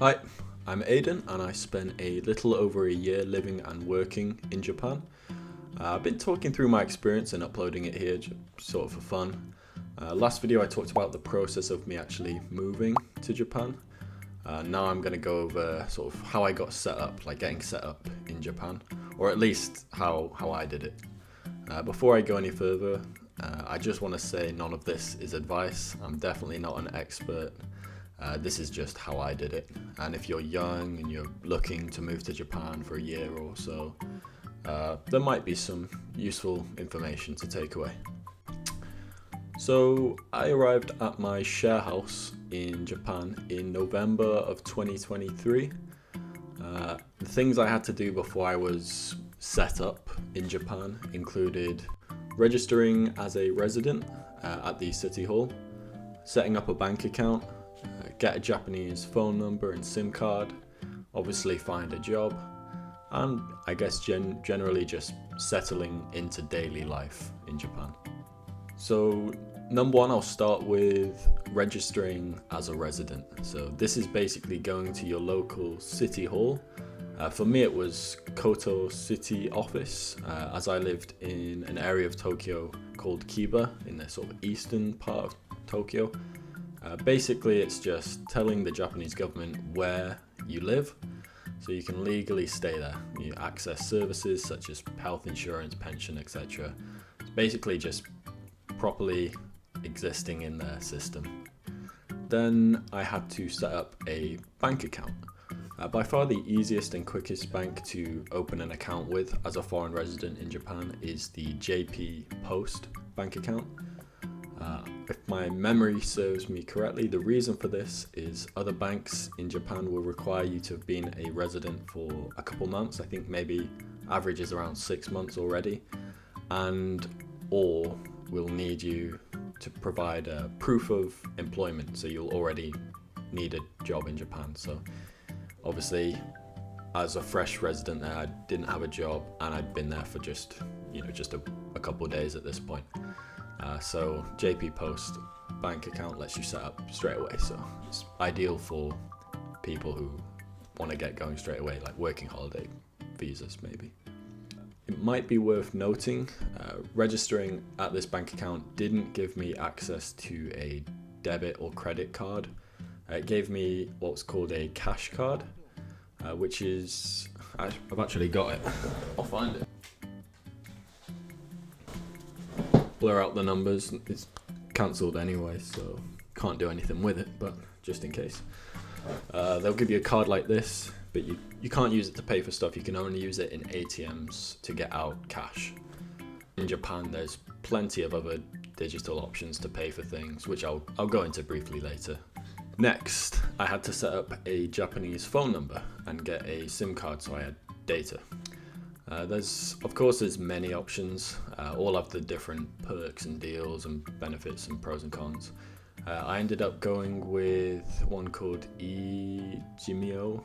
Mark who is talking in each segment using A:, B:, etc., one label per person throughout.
A: Hi, I'm Aidan and I spent a little over a year living and working in Japan. I've been talking through my experience and uploading it here sort of for fun. Last video I talked about the process of me actually moving to Japan. Now I'm going to go over sort of how I got set up, like getting set up in Japan, or at least how I did it. Before I go any further, I just want to say none of this is advice. I'm definitely not an expert. This is just how I did it. And if you're young and you're looking to move to Japan for a year or so, there might be some useful information to take away. So I arrived at my share house in Japan in November of 2023. The things I had to do before I was set up in Japan included registering as a resident at the city hall, setting up a bank account, get a Japanese phone number and SIM card, obviously find a job, and I guess generally just settling into daily life in Japan. So number one, I'll start with registering as a resident. So this is basically going to your local city hall. For me it was Koto City Office, as I lived in an area of Tokyo called Kiba, in the sort of eastern part of Tokyo. Basically it's just telling the Japanese government where you live, so you can legally stay there. You access services such as health insurance, pension, etc. It's basically just properly existing in their system. Then I had to set up a bank account. By far the easiest and quickest bank to open an account with as a foreign resident in Japan is the JP Post bank account. If my memory serves me correctly, the reason for this is other banks in Japan will require you to have been a resident for a couple months. I think maybe average is around 6 months already, and or will need you to provide a proof of employment, so you'll already need a job in Japan. So obviously as a fresh resident there, I didn't have a job and I'd been there for just a couple of days at this point. So JP Post bank account lets you set up straight away, so it's ideal for people who want to get going straight away, like working holiday visas maybe. It might be worth noting, registering at this bank account didn't give me access to a debit or credit card. It gave me what's called a cash card, which is, I've actually got it, I'll find it. Blur out the numbers, it's cancelled anyway, so can't do anything with it, but just in case. They'll give you a card like this, but you can't use it to pay for stuff. You can only use it in ATMs to get out cash. In Japan there's plenty of other digital options to pay for things, which I'll go into briefly later. Next, I had to set up a Japanese phone number and get a SIM card so I had data. There's many options, all have the different perks and deals and benefits and pros and cons. I ended up going with one called Ijimyo.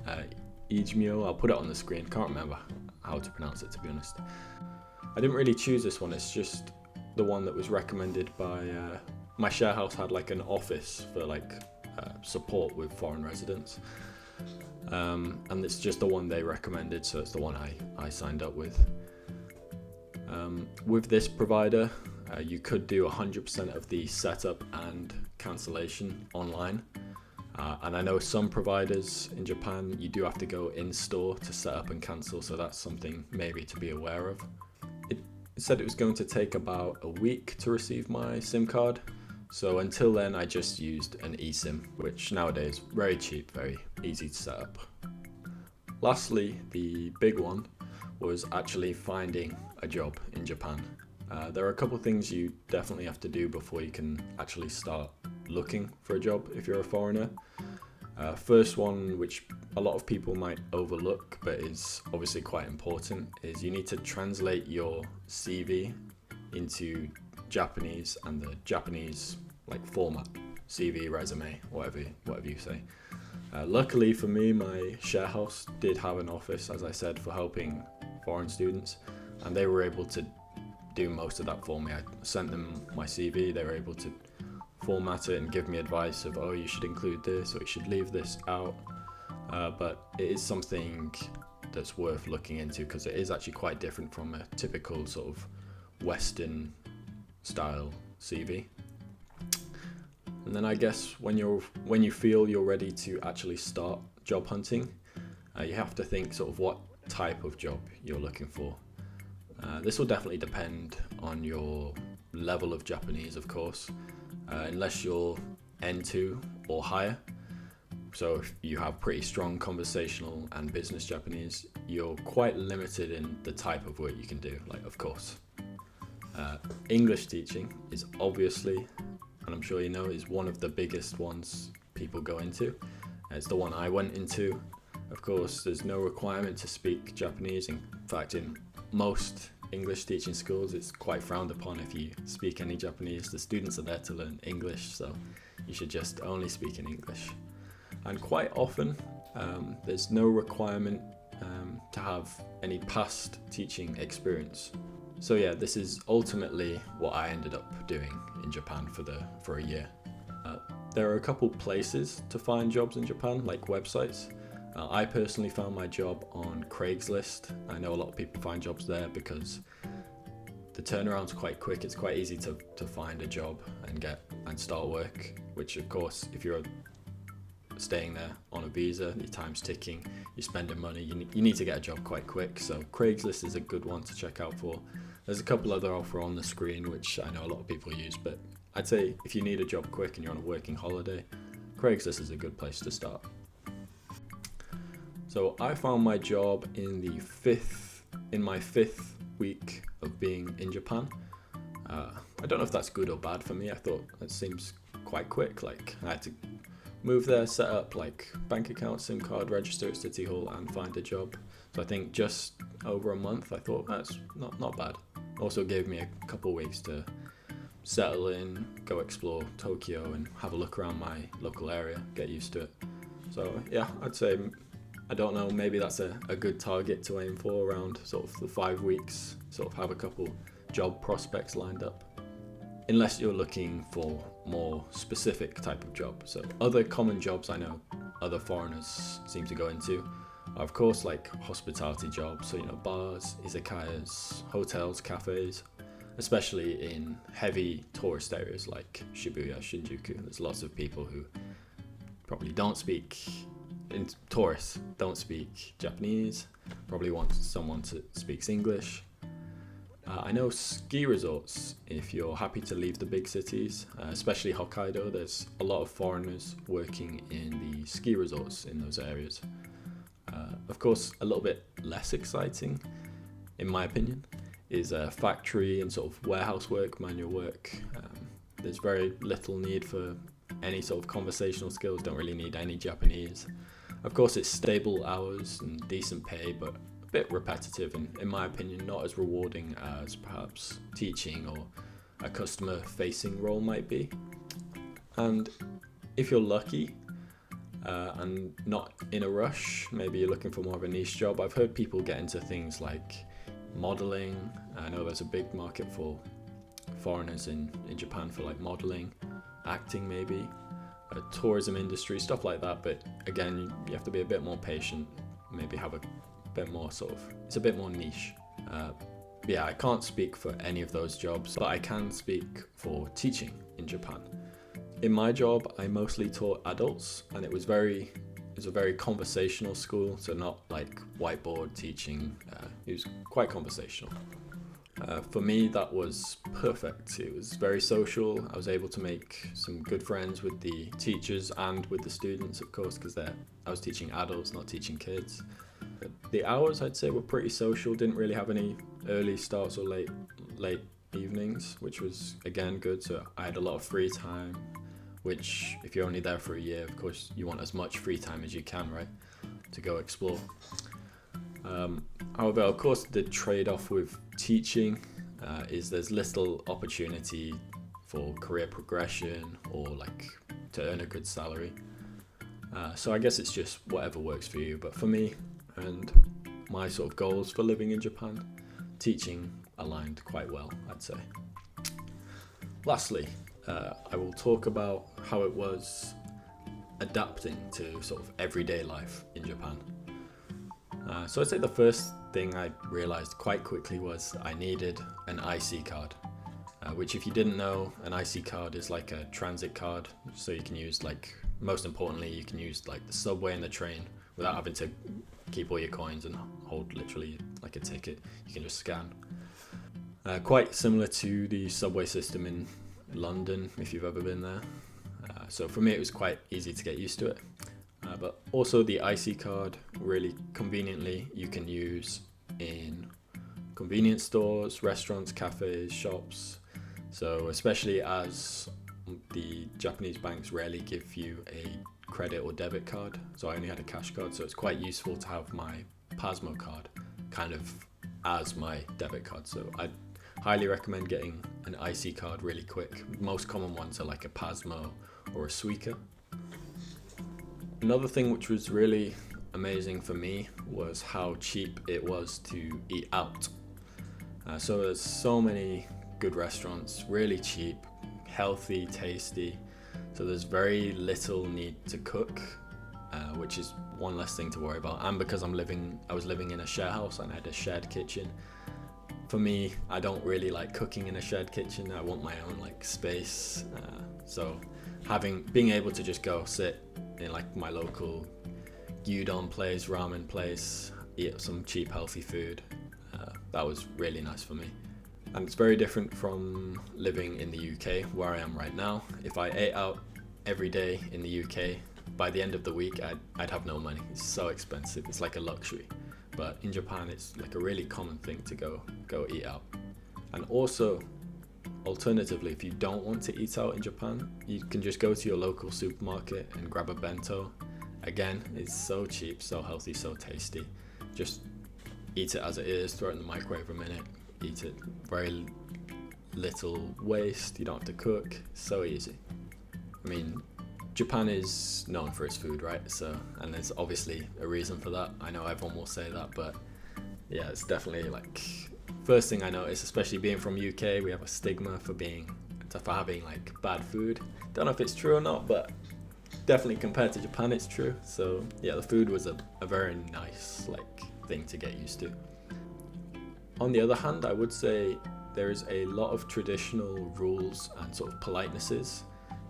A: I'll put it on the screen, can't remember how to pronounce it, to be honest. I didn't really choose this one, it's just the one that was recommended by, my share house had like an office for support with foreign residents. And it's just the one they recommended, so it's the one I signed up with. With this provider, you could do 100% of the setup and cancellation online. And I know some providers in Japan, you do have to go in store to set up and cancel, so that's something maybe to be aware of. It said it was going to take about a week to receive my SIM card. So until then I just used an eSIM, which nowadays very cheap, very easy to set up. Lastly, the big one was actually finding a job in Japan. There are a couple things you definitely have to do before you can actually start looking for a job if you're a foreigner. First one, which a lot of people might overlook but is obviously quite important, is you need to translate your CV into Japanese and the Japanese format, CV, resume, whatever you say. Luckily for me, my share house did have an office, as I said, for helping foreign students, and they were able to do most of that for me. I sent them my CV, they were able to format it and give me advice of, oh, you should include this or you should leave this out. But it is something that's worth looking into because it is actually quite different from a typical sort of Western style CV. And then I guess when you feel you're ready to actually start job hunting, you have to think sort of what type of job you're looking for. This will definitely depend on your level of Japanese, of course, unless you're N2 or higher. So if you have pretty strong conversational and business Japanese, you're quite limited in the type of work you can do, like, of course. English teaching is obviously, and I'm sure you know, is one of the biggest ones people go into. It's the one I went into. Of course, there's no requirement to speak Japanese. In fact, in most English teaching schools, it's quite frowned upon if you speak any Japanese. The students are there to learn English, so you should just only speak in English. And quite often, there's no requirement to have any past teaching experience. So yeah, this is ultimately what I ended up doing in Japan for a year. There are a couple places to find jobs in Japan, like websites. I personally found my job on Craigslist. I know a lot of people find jobs there because the turnaround's quite quick. It's quite easy to find a job and start work, which of course, if you're staying there on a visa, your time's ticking, you're spending money, you need to get a job quite quick. So Craigslist is a good one to check out for. There's a couple other offers on the screen which I know a lot of people use, but I'd say if you need a job quick and you're on a working holiday, Craigslist is a good place to start. So I found my job in my fifth week of being in Japan. I don't know if that's good or bad for me. I thought that seems quite quick. Like, I had to move there, set up like bank account, SIM card, register at City Hall and find a job. So I think just over a month. I thought that's not bad. Also gave me a couple weeks to settle in, go explore Tokyo and have a look around my local area, get used to it. So yeah, I'd say, I don't know, maybe that's a good target to aim for, around sort of the 5 weeks, sort of have a couple job prospects lined up. Unless you're looking for more specific type of job. So other common jobs I know other foreigners seem to go into are, of course, like hospitality jobs. So, bars, izakayas, hotels, cafes, especially in heavy tourist areas like Shibuya, Shinjuku. There's lots of people who probably tourists don't speak Japanese, probably want someone to speaks English. I know ski resorts, if you're happy to leave the big cities, especially Hokkaido, there's a lot of foreigners working in the ski resorts in those areas. Of course, a little bit less exciting, in my opinion, is factory and sort of warehouse work, manual work. There's very little need for any sort of conversational skills, don't really need any Japanese. Of course, it's stable hours and decent pay, but a bit repetitive and, in my opinion, not as rewarding as perhaps teaching or a customer-facing role might be. And if you're lucky and not in a rush, maybe you're looking for more of a niche job. I've heard people get into things like modeling. I know there's a big market for foreigners in Japan for like modeling, acting maybe, tourism industry, stuff like that. But again, you have to be a bit more patient, maybe have a bit more it's a bit more niche. Yeah, I can't speak for any of those jobs, but I can speak for teaching in Japan. In my job, I mostly taught adults, and it was a very conversational school, so not like whiteboard teaching. It was quite conversational. For me, that was perfect. It was very social. I was able to make some good friends with the teachers and with the students, of course, because I was teaching adults, not teaching kids. The hours, I'd say, were pretty social. Didn't really have any early starts or late evenings, which was, again, good. So I had a lot of free time, which, if you're only there for a year, of course, you want as much free time as you can, right, to go explore. However, of course, the trade-off with teaching is there's little opportunity for career progression or like to earn a good salary. So I guess it's just whatever works for you. But for me and my sort of goals for living in Japan, teaching aligned quite well, I'd say. Lastly, I will talk about how it was adapting to sort of everyday life in Japan. So I'd say the first thing I realized quite quickly was I needed an IC card, which, if you didn't know, an IC card is like a transit card. So you can use, like, most importantly, you can use like the subway and the train without having to keep all your coins and hold literally like a ticket. You can just scan. Quite similar to the subway system in London, if you've ever been there. So for me, it was quite easy to get used to it. But also the IC card, really conveniently, you can use in convenience stores, restaurants, cafes, shops. So especially as the Japanese banks rarely give you a credit or debit card, so I only had a cash card, so it's quite useful to have my Pasmo card kind of as my debit card. So I'd highly recommend getting an IC card really quick. Most common ones are like a Pasmo or a Suica. Another thing which was really amazing for me was how cheap it was to eat out. So there's so many good restaurants, really cheap, healthy, tasty. So there's very little need to cook, which is one less thing to worry about. And because I was living in a share house and I had a shared kitchen. For me, I don't really like cooking in a shared kitchen. I want my own like space. So being able to just go sit in like my local gyudon place, ramen place, eat some cheap healthy food, that was really nice for me. And it's very different from living in the UK where I am right now. If I ate out every day in the UK, by the end of the week I'd have no money. It's so expensive. It's like a luxury. But in Japan, it's like a really common thing to go eat out. And also, alternatively, if you don't want to eat out in Japan, you can just go to your local supermarket and grab a bento. Again, it's so cheap, so healthy, so tasty. Just eat it as it is, throw it in the microwave a minute, eat it. Very little waste, you don't have to cook, so easy. I mean, Japan is known for its food, right? So, and there's obviously a reason for that. I know everyone will say that, but yeah, it's definitely like first thing I noticed, especially being from UK, we have a stigma for having like bad food. Don't know if it's true or not, but definitely compared to Japan, it's true. So yeah, the food was a very nice like thing to get used to. On the other hand, I would say there is a lot of traditional rules and sort of politenesses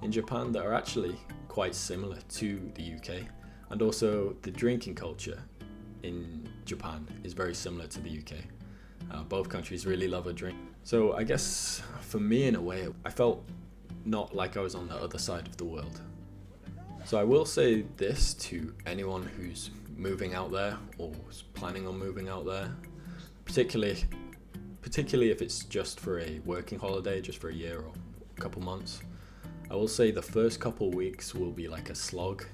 A: in Japan that are actually quite similar to the UK, and also the drinking culture in Japan is very similar to the UK. Both countries really love a drink. So I guess for me, in a way, I felt not like I was on the other side of the world. So I will say this to anyone who's moving out there or is planning on moving out there, particularly if it's just for a working holiday, just for a year or a couple months. I will say the first couple weeks will be like a slog,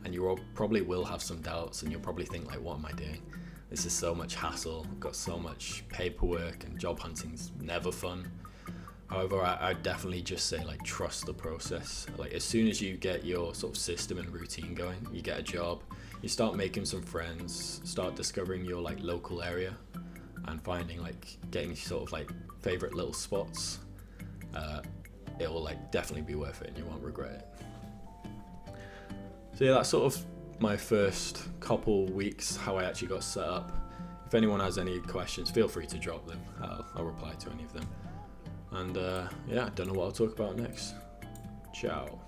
A: and you probably will have some doubts, and you'll probably think like, what am I doing? This is so much hassle, I've got so much paperwork, and job hunting's never fun. However, I definitely just say like trust the process. Like as soon as you get your sort of system and routine going, you get a job, you start making some friends, start discovering your like local area, and finding like getting sort of like favorite little spots. It will like definitely be worth it and you won't regret it. So yeah, that's sort of my first couple weeks, how I actually got set up. If anyone has any questions, feel free to drop them. I'll reply to any of them. And yeah, I don't know what I'll talk about next. Ciao.